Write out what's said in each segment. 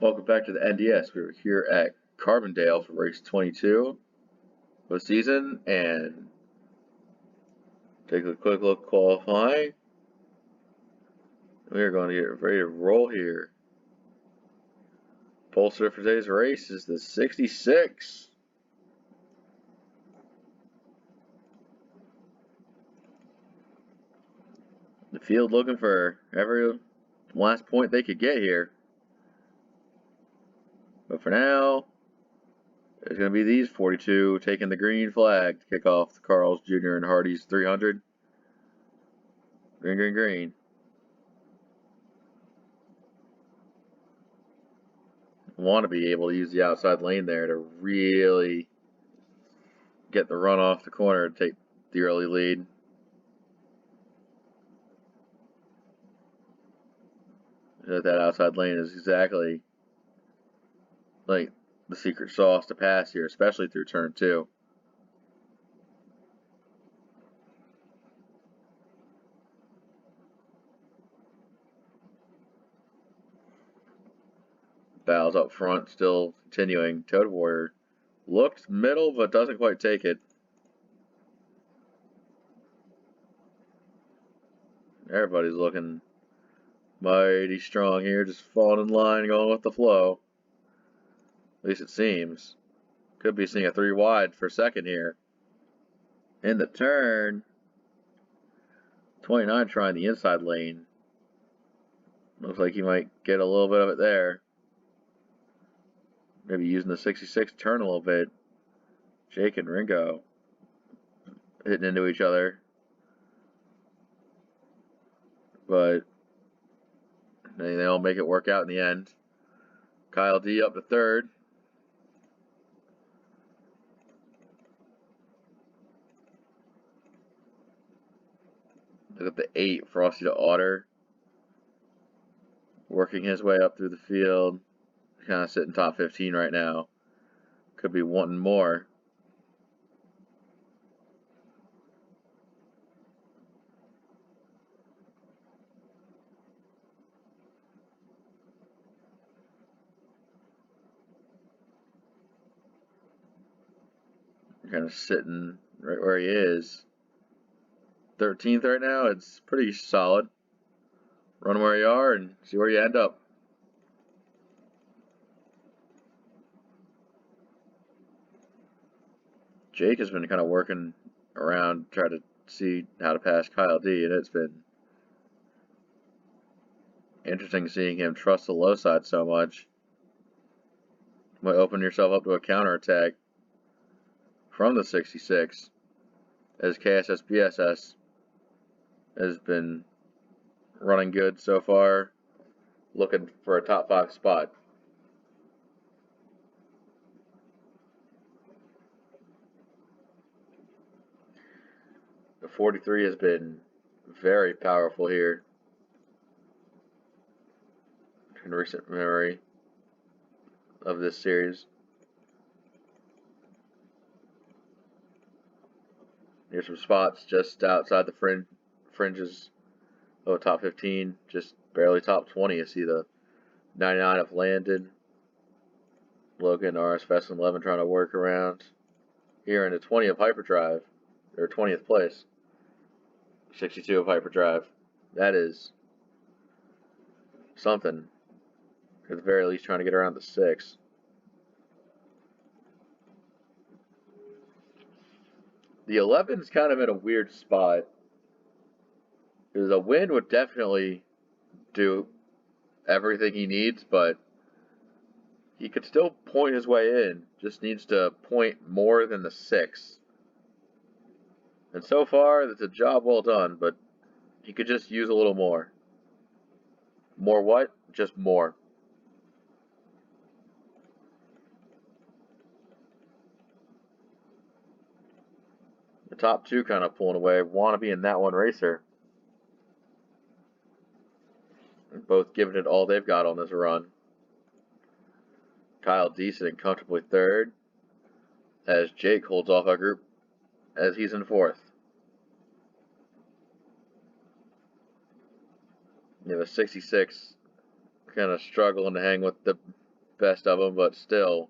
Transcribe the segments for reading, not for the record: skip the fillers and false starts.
Welcome back to the NDS. We're here at Carbondale for race 22 of the season and take a quick look qualifying. We are going to get ready to roll here. Pollster for today's race is the 66. The field looking for every last point they could get here. But for now, it's going to be these 42 taking the green flag to kick off the Carl's Jr. and Hardee's 300. Green, green, green. Want to be able to use the outside lane there to really get the run off the corner to take the early lead. That outside lane is exactly like the secret sauce to pass here, especially through turn 2. Battles up front, still continuing. Toad Warrior looked middle, but doesn't quite take it. Everybody's looking mighty strong here, just falling in line, going with the flow. At least it seems. Could be seeing a 3 wide for second here. In the turn, 29 trying the inside lane. Looks like he might get a little bit of it there. Maybe using the 66 turn a little bit. Jake and Ringo hitting into each other. But they all make it work out in the end. Kyle D up to third. Look at the 8, Frosty to Otter. Working his way up through the field. Kind of sitting top 15 right now. Could be wanting more. Kind of sitting right where he is. 13th right now. It's pretty solid. Run where you are and see where you end up. Jake has been kind of working around, trying to see how to pass Kyle D, and it's been interesting seeing him trust the low side so much. Might open yourself up to a counterattack from the 66, as KSS BSS has been running good so far, looking for a top 5 spot. The 43 has been very powerful here in recent memory of this series. Here's some spots just outside the fringes of the top 15, just barely top 20. You see the 99 of Landon, Logan, RS Fest 11 trying to work around. Here in the 20 of Hyperdrive, or 20th place. 62 of Hyperdrive. That is something. At the very least, trying to get around the 6. The 11's kind of in a weird spot. Because a win would definitely do everything he needs, but he could still point his way in. Just needs to point more than the 6. And so far, that's a job well done, but he could just use a little more. More what? Just more. The top 2 kind of pulling away. Want to be in that one racer. They're both giving it all they've got on this run. Kyle D sitting comfortably third, as Jake holds off our group as he's in 4th. You have a 66 kind of struggling to hang with the best of them, but still,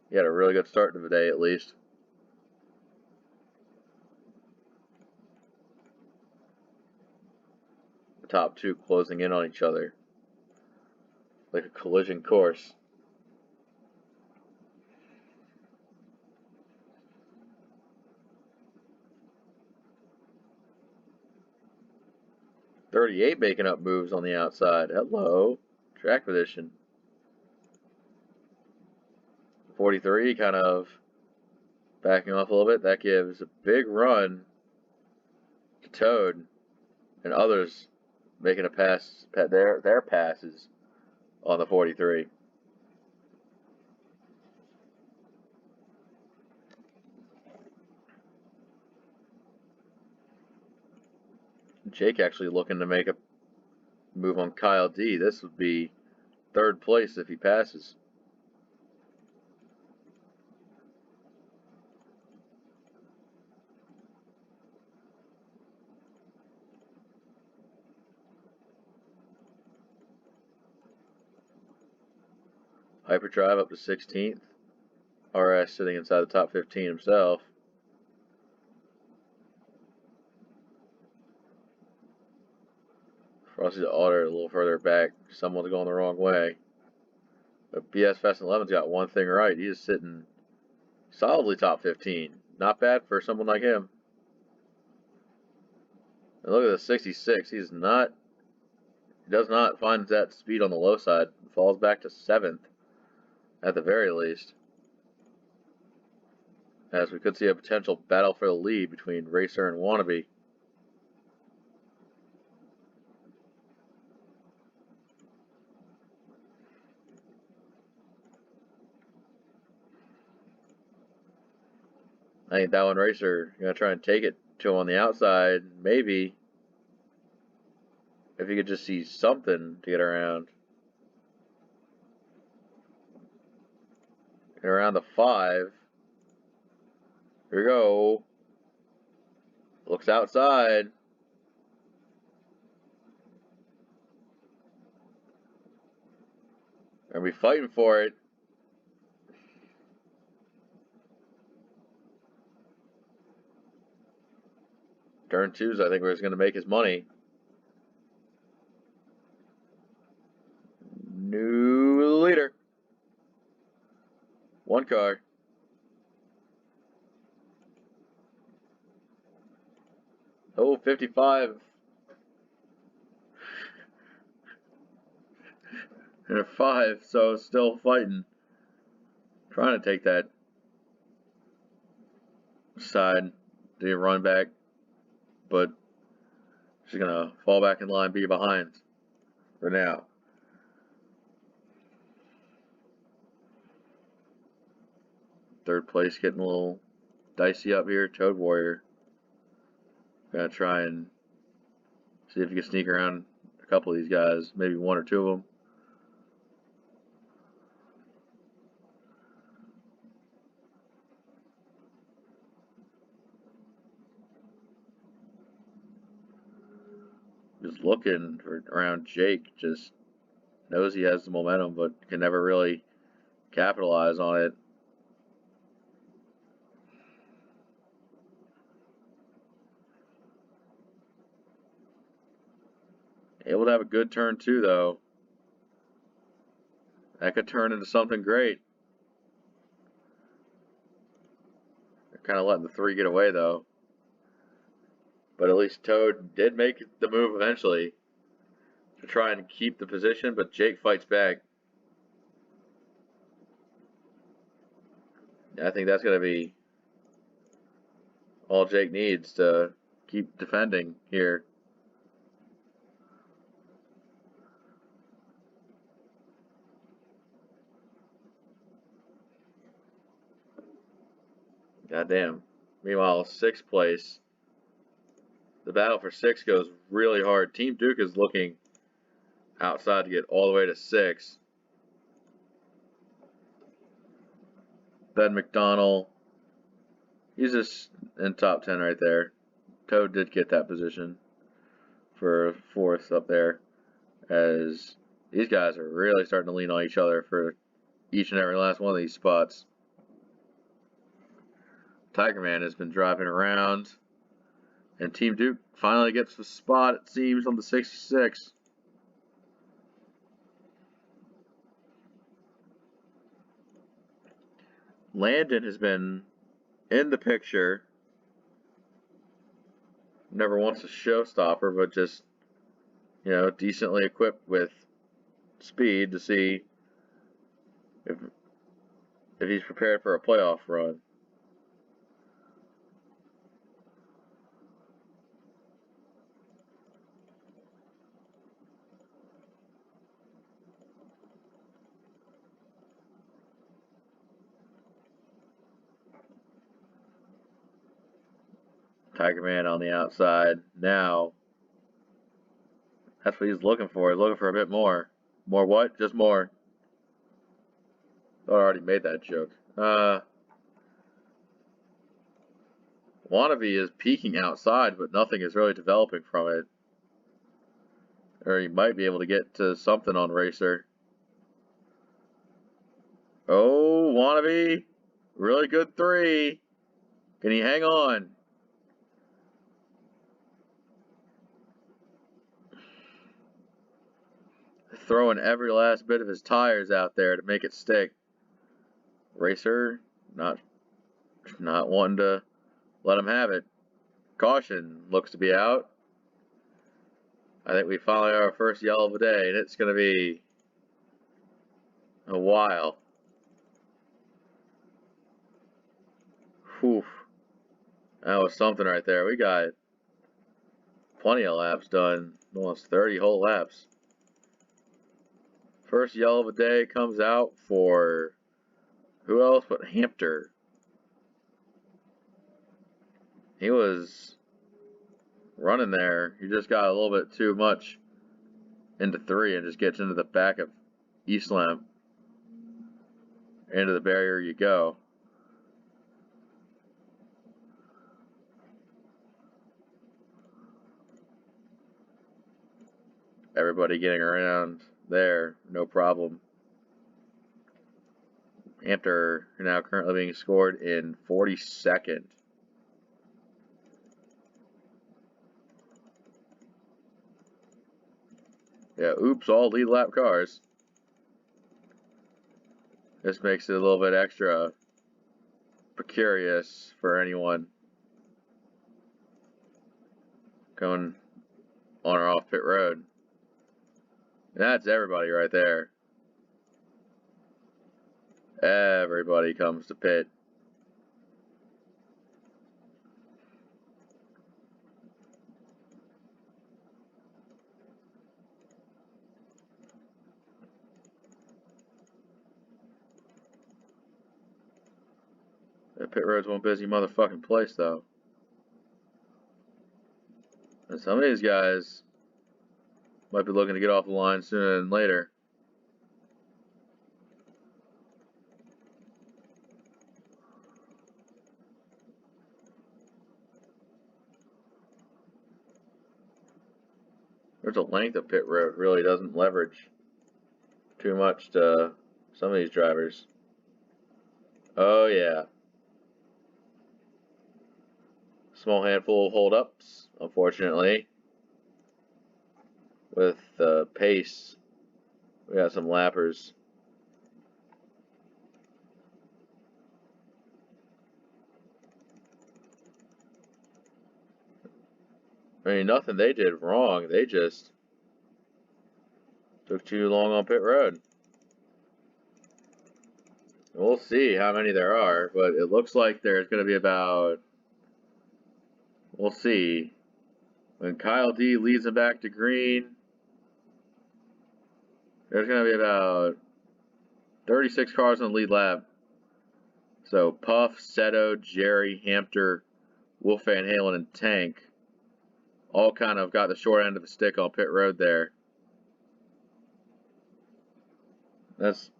he had a really good start to the day at least. The top two closing in on each other like a collision course. .38 making up moves on the outside. Hello. Track position. 43 kind of backing off a little bit. That gives a big run to Toad and others making a pass, their passes on the 43. Jake actually looking to make a move on Kyle D. This would be third place if he passes. Hyperdrive up to 16th. RS sitting inside the top 15 himself. Frosty's Otter a little further back. Someone's going the wrong way. But BS Fast and 11's got one thing right. He is sitting solidly top 15. Not bad for someone like him. And look at the 66. He does not find that speed on the low side. Falls back to 7th at the very least. As we could see a potential battle for the lead between Racer and Wannabe. I think that one Racer gonna try and take it to him on the outside. Maybe if he could just see something to get around. Get around the 5. Here we go. Looks outside. Gonna be fighting for it. Turn 2's, I think, where he's going to make his money. New leader. One car. Oh, 55. And a 5, so still fighting. Trying to take that side to run back. But she's going to fall back in line, be behind for now. Third place getting a little dicey up here. Toad Warrior. Gonna try and see if you can sneak around a couple of these guys, maybe one or two of them. Just looking for around Jake, just knows he has the momentum, but can never really capitalize on it. Able to have a good turn too, though. That could turn into something great. They're kind of letting the 3 get away, though. But at least Toad did make the move eventually to try and keep the position, but Jake fights back. I think that's going to be all Jake needs to keep defending here. Goddamn. Meanwhile, 6th place. The battle for 6 goes really hard. Team Duke is looking outside to get all the way to 6. Ben McDonald. He's just in top 10 right there. Toad did get that position for 4th up there as These guys are really starting to lean on each other for each and every last one of these spots. Tiger Man has been driving around, and Team Duke finally gets the spot, it seems, on the 66. Landon has been in the picture. Never once a showstopper, but just, decently equipped with speed to see if he's prepared for a playoff run. Tiger Man on the outside. Now, that's what he's looking for. He's looking for a bit more. More what? Just more. Thought I already made that joke. Wannabe is peeking outside, but nothing is really developing from it. Or he might be able to get to something on Racer. Oh, Wannabe. Really good 3. Can he hang on? Throwing every last bit of his tires out there to make it stick. Racer, not wanting to let him have it. Caution looks to be out. I think we finally have our first yellow of the day, and it's going to be a while. Whew. That was something right there. We got plenty of laps done. Almost 30 whole laps. First yellow of the day comes out for who else but Hampter. He was running there. He just got a little bit too much into 3 and just gets into the back of Eastlamp. Into the barrier you go. Everybody getting around there, no problem. Hampter now currently being scored in 42nd. Yeah, oops, all lead lap cars. This makes it a little bit extra precarious for anyone going on or off pit road. That's everybody right there. Everybody comes to pit. The pit road's one busy motherfucking place, though. And some of these guys might be looking to get off the line sooner than later. There's a length of pit road really doesn't leverage too much to some of these drivers. Oh yeah. Small handful of hold-ups, unfortunately. With the pace, we got some lappers. I mean, nothing they did wrong. They just took too long on pit road. We'll see how many there are, but it looks like there's going to be about, we'll see. When Kyle D leads them back to green, there's going to be about 36 cars on the lead lap. So Puff, Seto, Jerry, Hampter, Wolf Van Halen, and Tank all kind of got the short end of the stick on pit road there.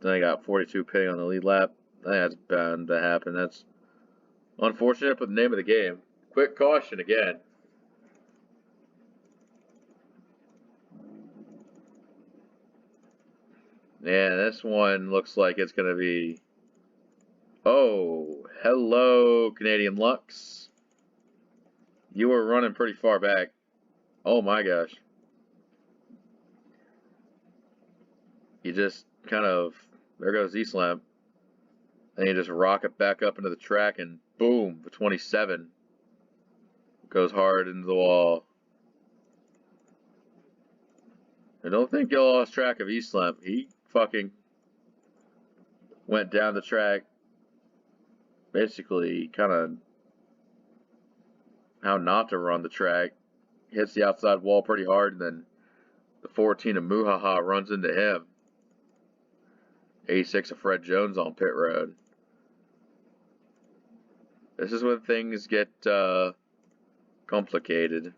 They got 42 pitting on the lead lap. That's bound to happen. That's unfortunate, but the name of the game. Quick caution again. And this one looks like it's going to be... Oh, hello, Canadian Lux. You were running pretty far back. Oh my gosh. You just kind of... There goes E-Slam. And you just rock it back up into the track and boom, the 27 goes hard into the wall. I don't think you lost track of E-Slam. He fucking went down the track, basically kind of how not to run the track. Hits the outside wall pretty hard, and then the 14 of Muhaha runs into him. 86 of Fred Jones on pit road. This is when things get complicated,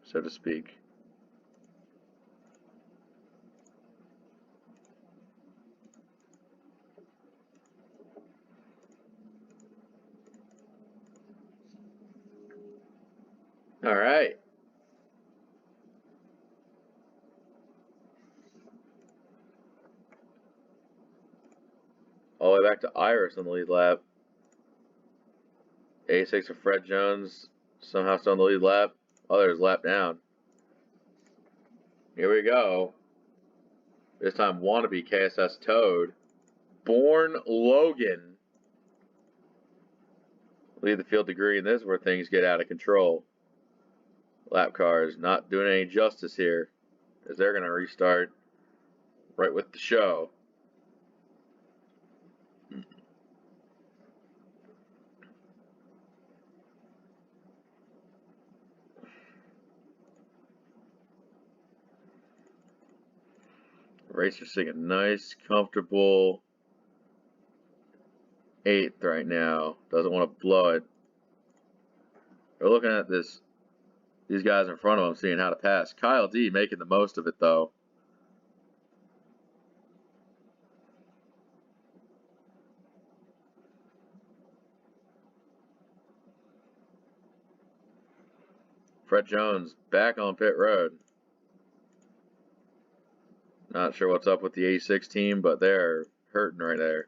so to speak. All right. All the way back to Iris on the lead lap. 86 of Fred Jones somehow still on the lead lap. Others lap down. Here we go. This time wannabe KSS Toad. Born Logan. Lead the field degree, and this is where things get out of control. Lap cars not doing any justice here, as they're going to restart right with the show. Racer's sitting a nice, comfortable 8th right now. Doesn't want to blow it. They're looking at these guys in front of him, seeing how to pass. Kyle D making the most of it, though. Fred Jones back on pit road. Not sure what's up with the 86 team, but they're hurting right there.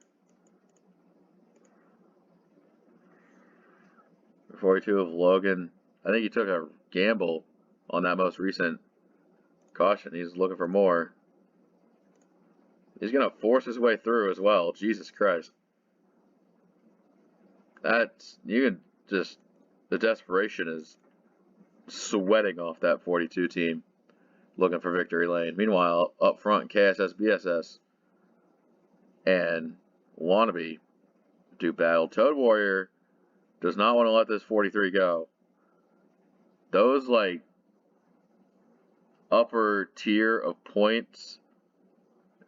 42 of Logan. I think he took a gamble on that most recent caution. He's looking for more. He's going to force his way through as well. Jesus Christ. You can just, the desperation is sweating off that 42 team looking for victory lane. Meanwhile, up front, KSS, BSS, and Wannabe do battle. Toad Warrior does not want to let this 43 go. Those, like, upper tier of points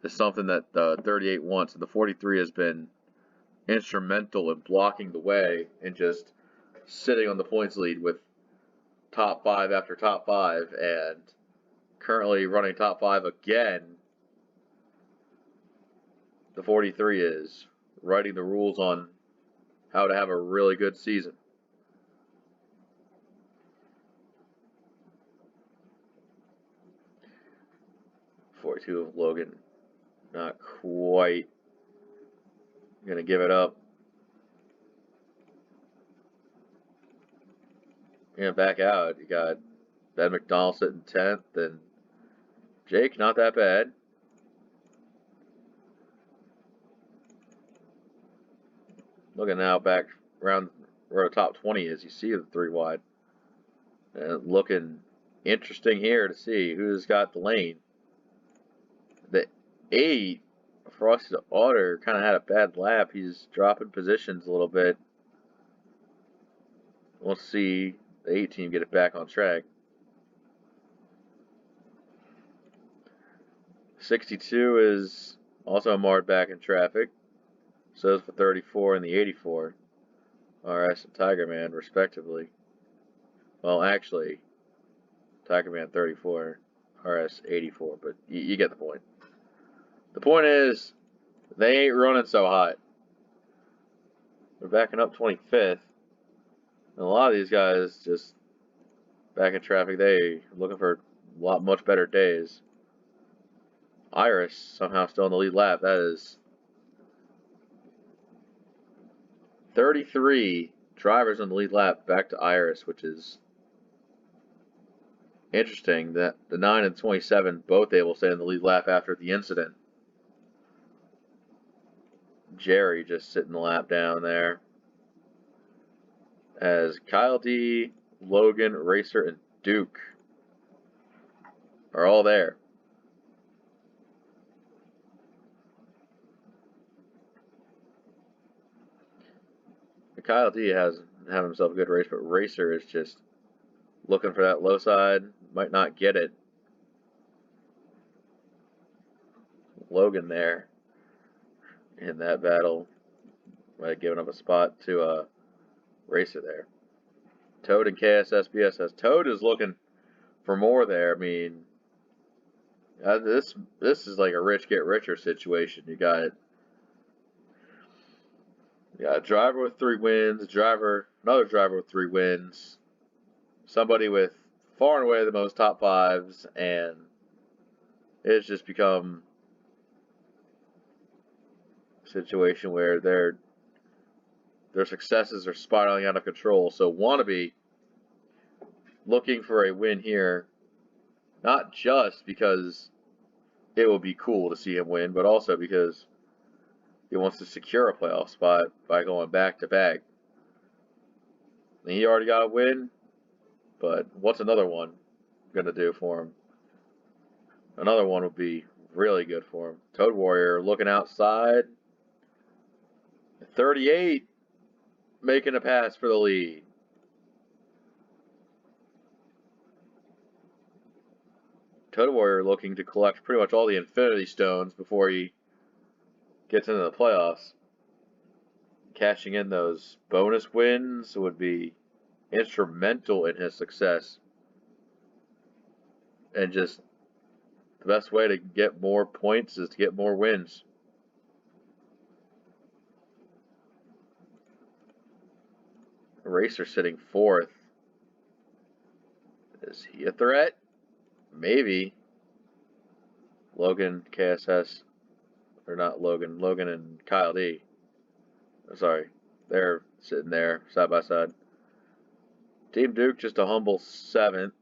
is something that the 38 wants, and the 43 has been instrumental in blocking the way and just sitting on the points lead with top 5 after top 5, and currently running top 5 again. The 43 is writing the rules on how to have a really good season. .42 of Logan, not quite gonna give it up. Yeah, back out. You got Ben McDonald sitting 10th, and Jake, not that bad. Looking now back around where the top 20 is, you see the 3 wide. And looking interesting here to see who's got the lane. The 8, Frosty the Otter, kind of had a bad lap. He's dropping positions a little bit. We'll see the 8 team get it back on track. 62 is also marred back in traffic. So is the 34 and the 84. RS and Tiger Man, respectively. Well, actually, Tiger Man 34, RS 84, but you get the point. The point is, they ain't running so hot. They're backing up 25th. And a lot of these guys just back in traffic. They looking for much better days. Iris somehow still in the lead lap. That is 33 drivers on the lead lap back to Iris, which is interesting that the 9 and 27 both able to stay in the lead lap after the incident. Jerry just sitting the lap down there. As Kyle D, Logan, Racer, and Duke are all there. Kyle D has had himself a good race, but Racer is just looking for that low side. Might not get it. Logan there in that battle. Might have given up a spot to Racer there. Toad and KSSBS says Toad is looking for more there. I mean, this is like a rich get richer situation. You got a driver with 3 wins, another driver with 3 wins, somebody with far and away the most top 5s, and it's just become a situation where their successes are spiraling out of control. So Wannabe looking for a win here, not just because it would be cool to see him win, but also because he wants to secure a playoff spot by going back to back. He already got a win, but what's another one going to do for him? Another one would be really good for him. Toad Warrior looking outside. 38 making a pass for the lead. Toad Warrior looking to collect pretty much all the Infinity Stones before he gets into the playoffs. Cashing in those bonus wins would be instrumental in his success. And just the best way to get more points is to get more wins. Racer sitting 4th. Is he a threat? Maybe. Logan, KSS, or not Logan, Logan and Kyle D. Sorry, they're sitting there side by side. Team Duke just a humble 7th.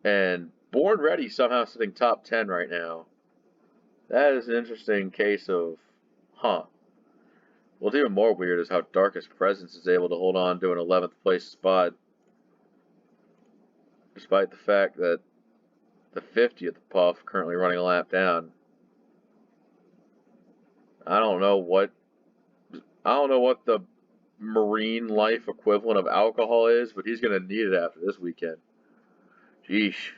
And Born Ready somehow sitting top 10 right now. That is an interesting case of, What's even more weird is how Darkest Presence is able to hold on to an 11th place spot, despite the fact that the 50th Puff currently running a lap down. I don't know what the marine life equivalent of alcohol is, but he's going to need it after this weekend. Jeesh.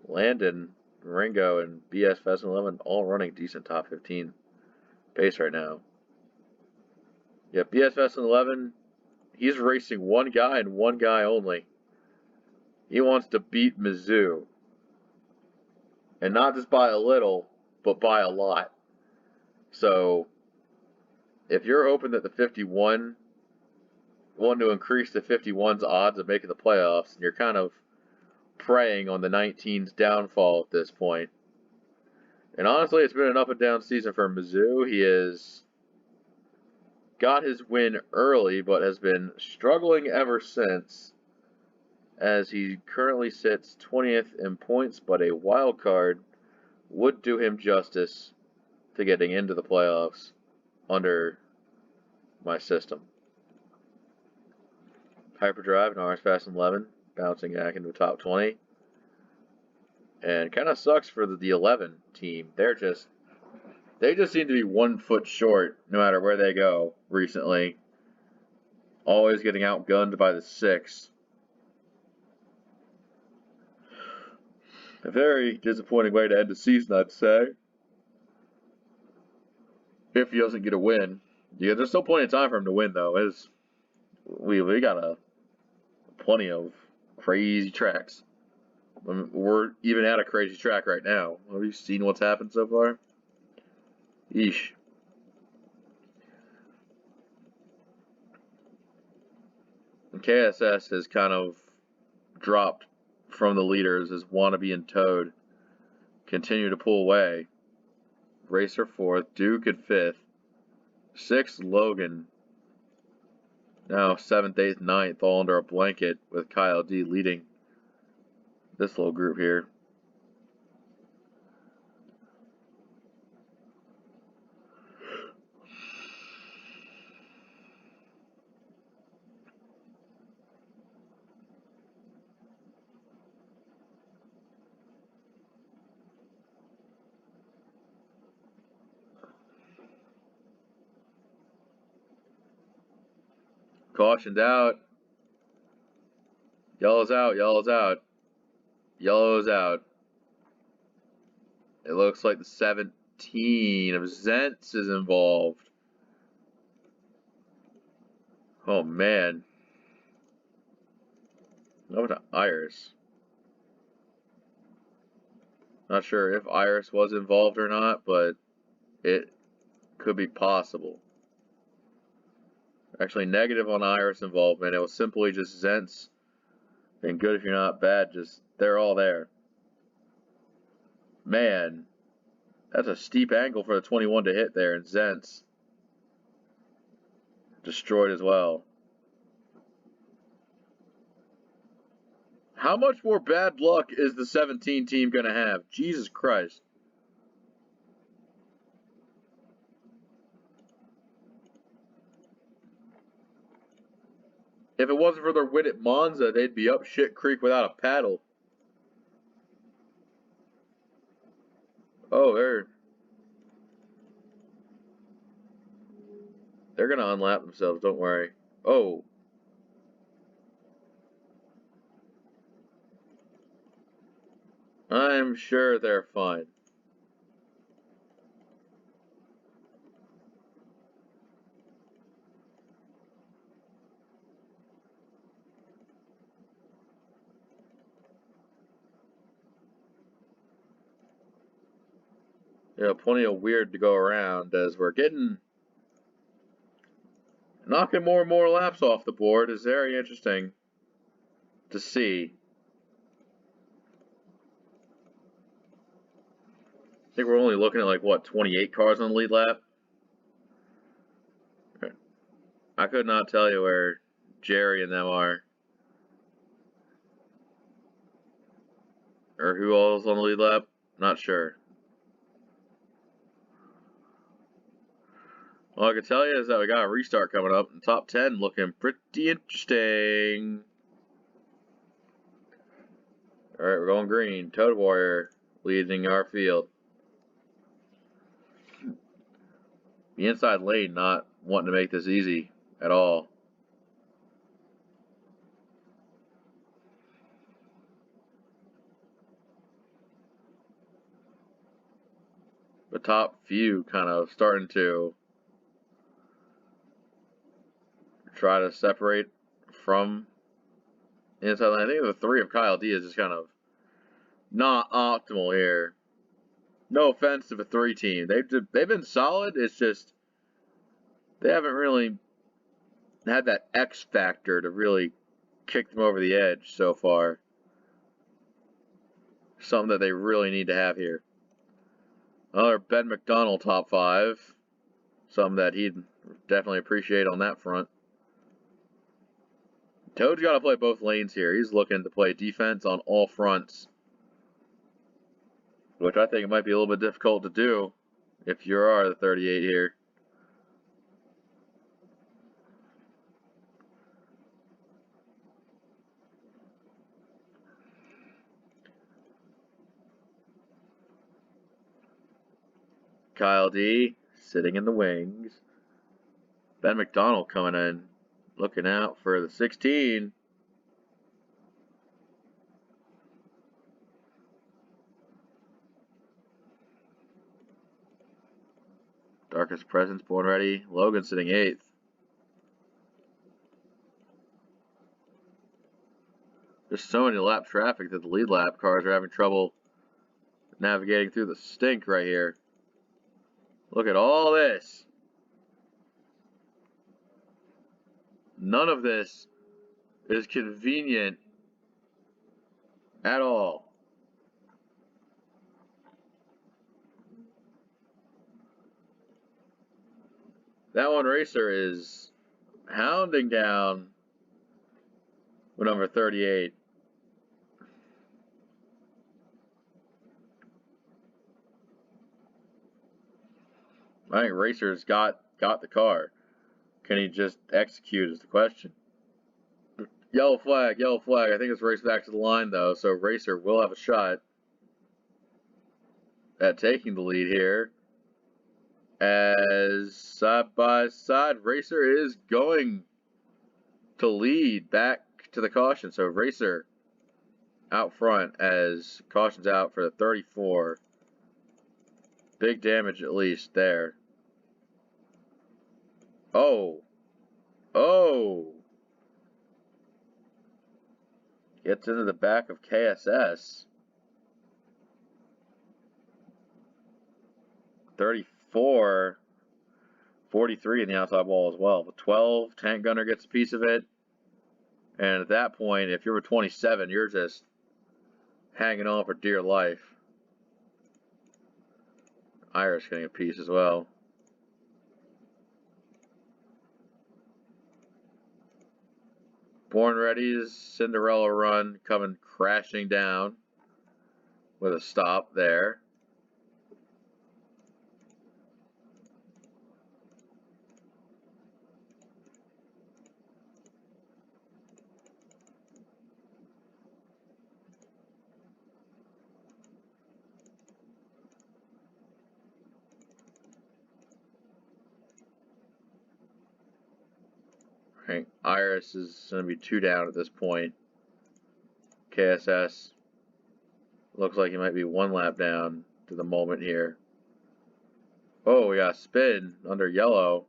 Landon, Ringo, and BS Fast 11 all running decent top 15 pace right now. Yeah, BS Fast 11, he's racing one guy and one guy only. He wants to beat Mizzou. And not just by a little, but by a lot. So, if you're hoping that the 51 want to increase the 51's odds of making the playoffs, and you're kind of preying on the 19's downfall at this point. And honestly, it's been an up and down season for Mizzou. He has got his win early, but has been struggling ever since, as he currently sits 20th in points, but a wild card would do him justice to getting into the playoffs under my system. Hyperdrive and RS Fast 11 bouncing back into the top 20. And kind of sucks for the 11 team. They just seem to be 1 foot short no matter where they go recently. Always getting outgunned by the 6. A very disappointing way to end the season, I'd say. If he doesn't get a win. Yeah, there's still plenty of time for him to win, though. We got plenty of crazy tracks. We're even at a crazy track right now. Have you seen what's happened so far? Yeesh. And KSS has kind of dropped from the leaders as Wannabe and Toad continue to pull away. Racer 4th, Duke at 5th, 6th Logan, now 7th, 8th, 9th, all under a blanket with Kyle D leading this little group here. Cautioned out. Yellow's out, yellow's out. Yellow's out. It looks like the 17 of Zentz is involved. Oh man. What about Iris? Not sure if Iris was involved or not, but it could be possible. Actually, negative on Iris involvement. It was simply just Zentz and good if you're not bad. Just they're all there. Man, that's a steep angle for the 21 to hit there, and Zentz destroyed as well. How much more bad luck is the 17 team going to have? Jesus Christ. If it wasn't for their win at Monza, they'd be up shit creek without a paddle. Oh, they're going to unlap themselves, don't worry. Oh. I'm sure they're fine. Yeah, plenty of weird to go around as we're knocking more and more laps off the board. Is very interesting to see. I think we're only looking at like, what, 28 cars on the lead lap? I could not tell you where Jerry and them are. Or who all is on the lead lap? Not sure. All I can tell you is that we got a restart coming up. And top 10 looking pretty interesting. Alright, we're going green. Toad Warrior leading our field. The inside lane not wanting to make this easy at all. The top few kind of starting to try to separate from the inside lane. I think the 3 of Kyle D is just kind of not optimal here. No offense to the 3 team. They've been solid. It's just they haven't really had that X factor to really kick them over the edge so far. Something that they really need to have here. Another Ben McDonald top 5. Something that he'd definitely appreciate on that front. Toad's got to play both lanes here. He's looking to play defense on all fronts, which I think it might be a little bit difficult to do if you are the 38 here. Kyle D sitting in the wings. Ben McDonald coming in, looking out for the 16. Darkest Presence, born ready. Logan sitting 8th. There's so many lap traffic that the lead lap cars are having trouble navigating through the stink right here. Look at all this. None of this is convenient at all. That one racer is hounding down with number 38. I think Racer's got the car. Can he just execute is the question. Yellow flag, yellow flag. I think it's raced back to the line though, so Racer will have a shot at taking the lead here. As side by side, Racer is going to lead back to the caution. So Racer out front as caution's out for the 34. Big damage at least there. Oh. Oh. Gets into the back of KSS. 34. 43 in the outside wall as well. The 12, Tank Gunner gets a piece of it. And at that point, if you're a 27, you're just hanging on for dear life. Irish getting a piece as well. Born Ready's Cinderella run coming crashing down with a stop there. I think Iris is going to be 2 down at this point. KSS looks like he might be 1 lap down to the moment here. Oh, we got a spin under yellow.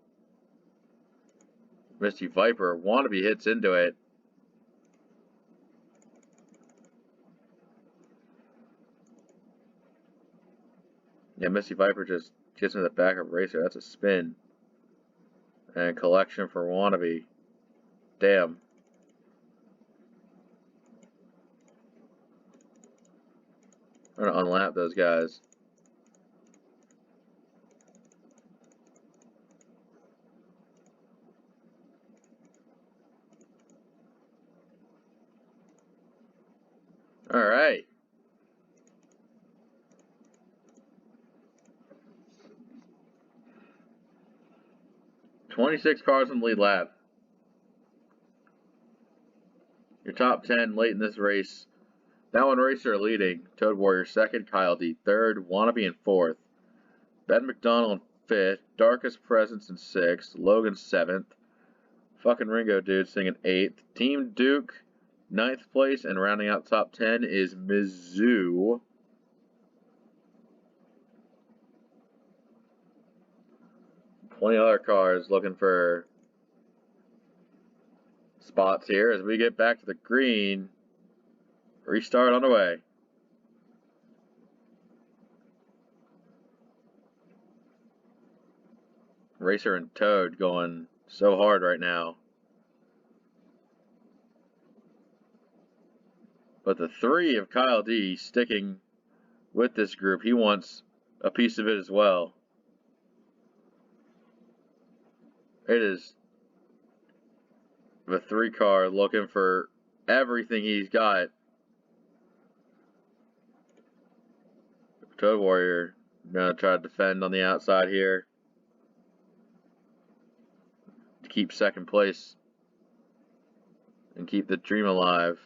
Misty Viper. Wannabe hits into it. Yeah, Misty Viper just gets into the back of Racer. That's a spin. And collection for Wannabe. Damn. I'm going to unlap those guys. All right. "26 cars in the lead lap. Your top 10 late in this race. That one Racer leading. Toad Warrior second. Kyle D third. Wannabe in fourth. Ben McDonald in fifth. Darkest Presence in sixth. Logan seventh. Fucking Ringo Dude singing eighth. Team Duke ninth place. And rounding out top 10 is Mizzou. Plenty of other cars looking for spots here as we get back to the green. Restart underway. Racer and Toad going so hard right now. But the 3 of Kyle D sticking with this group. He wants a piece of it as well. It is the 3 car looking for everything he's got. Toad Warrior gonna try to defend on the outside here to keep second place and keep the dream alive.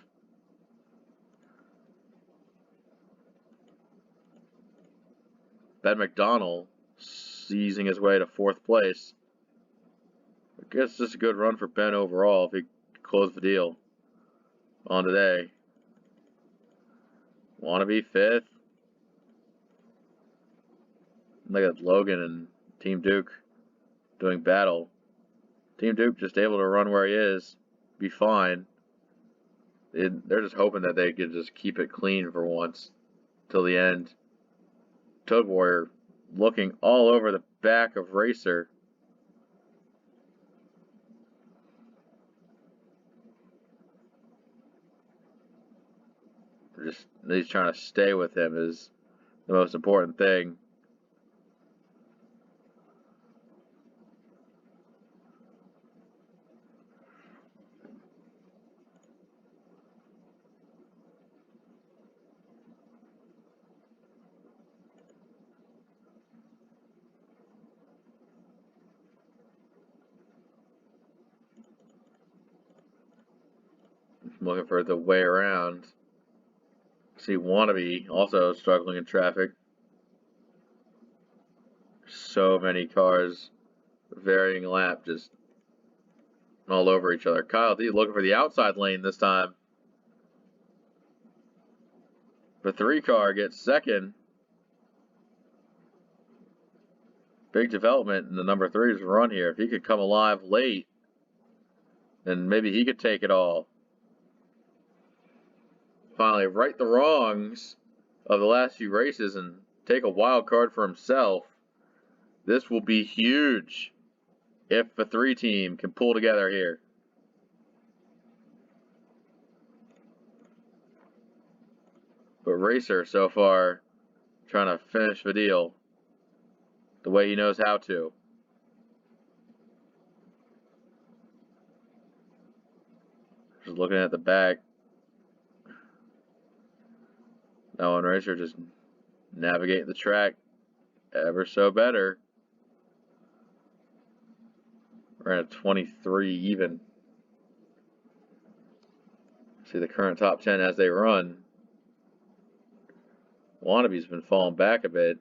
Ben McDonald seizing his way to 4th place. I guess just a good run for Ben overall if he closed the deal on today. Wannabe 5th. Look at Logan and Team Duke doing battle. Team Duke just able to run where he is, be fine. They're just hoping that they could just keep it clean for once till the end. Toad Warrior looking all over the back of Racer. He's trying to stay with him is the most important thing. I'm looking for the way around. See Wannabe also struggling in traffic. So many cars, varying lap, just all over each other. Kyle D looking for the outside lane this time. The 3 car gets second. Big development in the number 3's run here. If he could come alive late, then maybe he could take it all. Finally, right the wrongs of the last few races and take a wild card for himself. This will be huge if the 3 team can pull together here. But Racer so far trying to finish the deal the way he knows how to. Just looking at the back. Now, Racer just navigating the track ever so better. We're at 23 even. See the current top 10 as they run. Wannabe's been falling back a bit.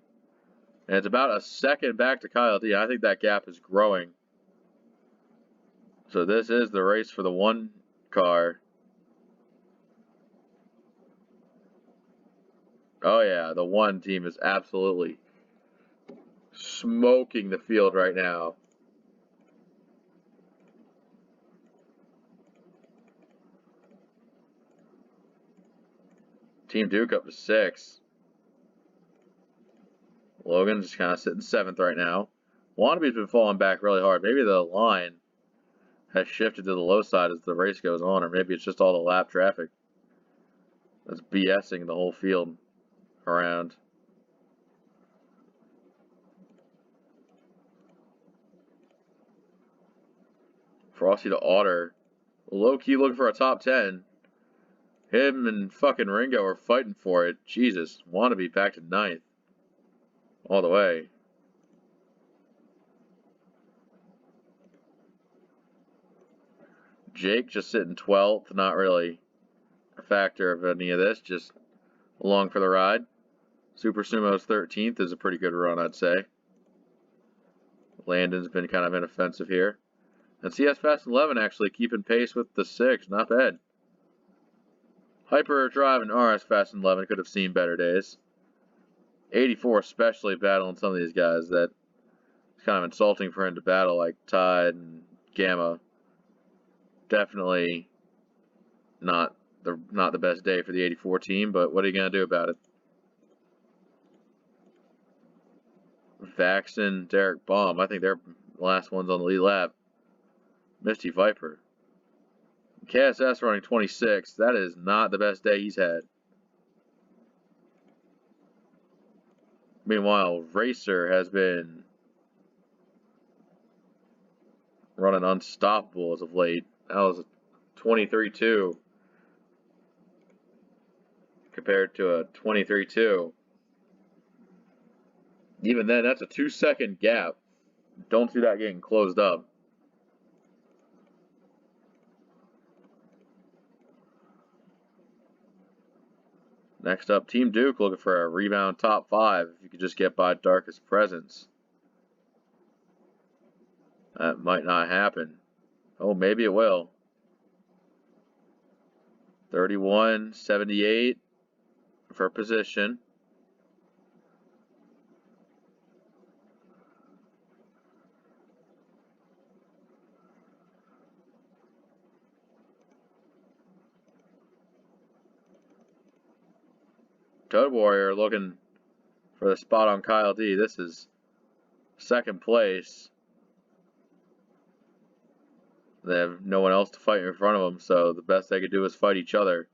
And it's about a second back to Kyle D. I think that gap is growing. So this is the race for the 1 car. Oh yeah, the 1 team is absolutely smoking the field right now. Team Duke up to 6. Logan's just kind of sitting 7th right now. Wannabe's been falling back really hard. Maybe the line has shifted to the low side as the race goes on, or maybe it's just all the lap traffic that's BSing the whole field around. Frosty to Otter. Low-key looking for a top 10. Him and fucking Ringo are fighting for it. Jesus. Wannabe back to 9th. All the way. Jake just sitting 12th. Not really a factor of any of this. Just along for the ride. Super Sumo's 13th is a pretty good run, I'd say. Landon's been kind of inoffensive here. And CS Fast 11 actually keeping pace with the 6. Not bad. Hyper Drive and RS Fast 11 could have seen better days. 84 especially battling some of these guys that it's kind of insulting for him to battle like Tide and Gamma. Definitely not the best day for the 84 team, but what are you going to do about it? Vaxon, Derek Baum. I think they're the last ones on the lead lap. Misty Viper. KSS running 26. That is not the best day he's had. Meanwhile, Racer has been running unstoppable as of late. That was a 23-2 compared to a 23-2. Even then, that's a 2-second gap. Don't see that getting closed up. Next up, Team Duke looking for a rebound top 5 if you could just get by Darkest Presence. That might not happen. Oh, maybe it will. 31-78 for position. Toad Warrior looking for the spot on Kyle D. This is second place. They have no one else to fight in front of them, so the best they could do is fight each other.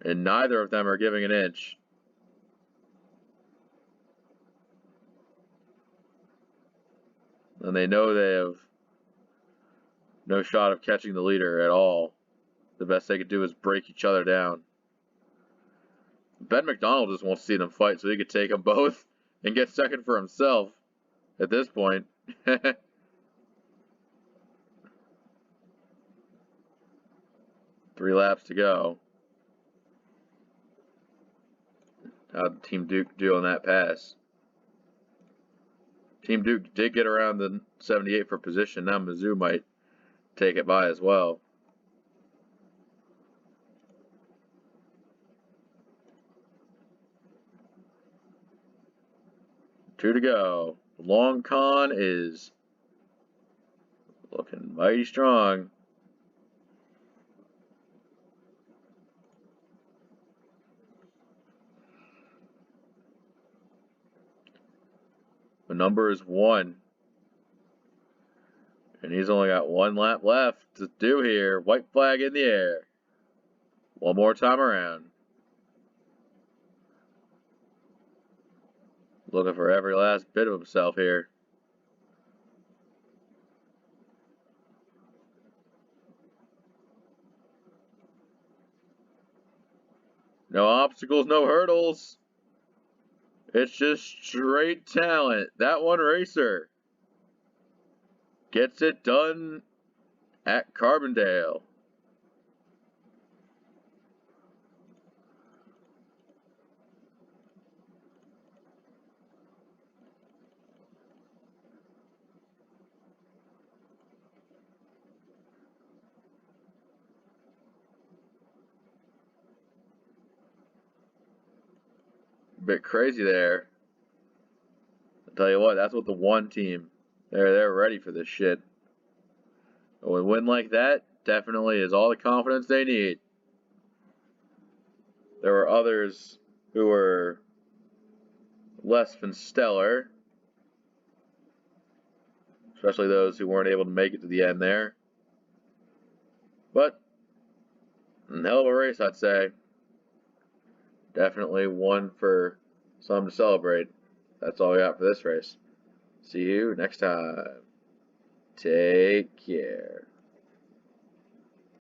And neither of them are giving an inch. And they know they have no shot of catching the leader at all. The best they could do is break each other down. Ben McDonald just wants to see them fight so he could take them both and get second for himself at this point. 3 laps to go. How'd Team Duke do on that pass? Team Duke did get around the 78 for position. Now Mizzou might take it by as well. Two to go. Long con is looking mighty strong. The number is 1. And he's only got 1 lap left to do here. White flag in the air. One more time around. Looking for every last bit of himself here. No obstacles, no hurdles. It's just straight talent. That one racer gets it done at Carbondale. Bit crazy there. I'll tell you what, that's what the 1 team, they're ready for this shit. A win like that definitely is all the confidence they need. There were others who were less than stellar, especially those who weren't able to make it to the end there. But a hell of a race, I'd say. Definitely one for some to celebrate. That's all we got for this race. See you next time. Take care.